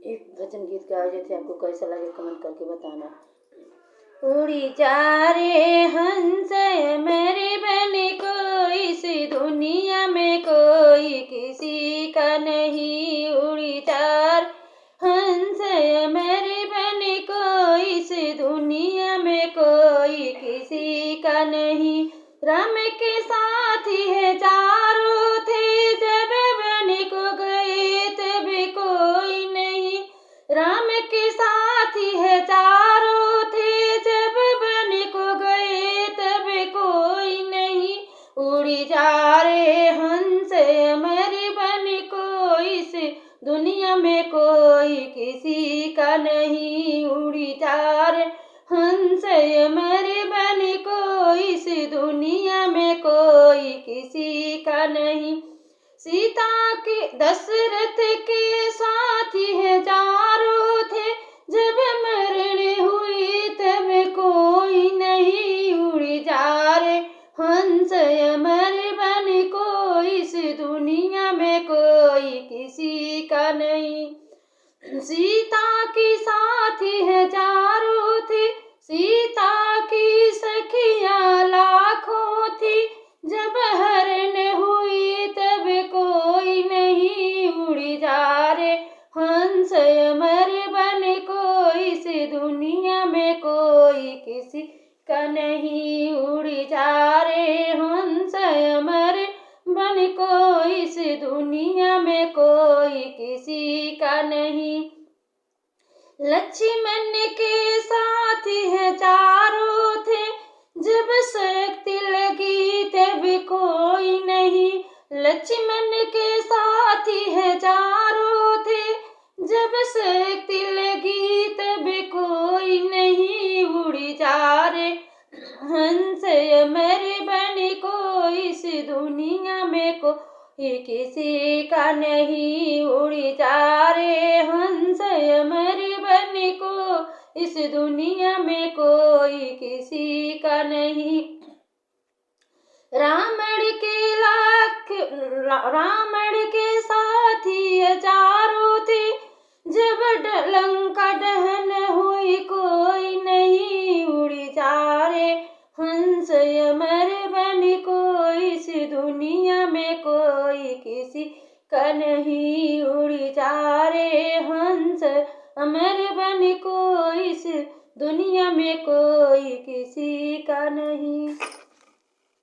एक भजन गीत के आयोजित थे, आपको कैसा लगे कमेंट करके बताना। उड़ी जा रे हंस मेरी बहन को, इस दुनिया में कोई किसी का नहीं। उड़ी जा हंस मेरी बहन को, इस दुनिया में कोई किसी का नहीं। राम के साथी है चारों थे, जब बन को गए तब कोई नहीं। राम के साथी है चारों थे, जब बन को गए तब कोई नहीं। उड़ी जा रे हंस मेरी बन को, इस दुनिया में कोई किसी का नहीं। उड़ी जा रे हंस मेरी बन को, इस दुनिया में कोई किसी का नहीं। सीता के दशरथ के साथी है चारों थे, जब मरण हुई तब कोई नहीं। उड़ी जा रे हंस मेरी बन को, इस दुनिया में कोई किसी का नहीं। सीता की साथी है चारों थे, सीता की सखियां लाखों थी, जब हरण हुई तब कोई नहीं। उड़ी जा रे हंस मेरी बन को, इस दुनिया में कोई किसी का नहीं। उड़ी जा रे हंस मेरी बन को, इस दुनिया में कोई किसी का नहीं। लक्ष्मण के साथी है चारों थे, जब शक्ति लगी तब कोई नहीं। लक्ष्मण के साथी है चारों थे, जब शक्ति लगी तब कोई नहीं। उड़ी जा रे हंस मेरी बन को, इस दुनिया में कोई किसी का नहीं। उड़ी जा रे हंस मेरी बन को, इस दुनिया में कोई किसी का नहीं। रावण के साथी चारों थे, जब लंका दहन हुई कोई नहीं। उड़ी जा रे हंस मेरी बन को, इस दुनिया में कोई किसी का नहीं। उड़ी जा रे हंस मेरी बन को, इस दुनिया में कोई किसी का नहीं।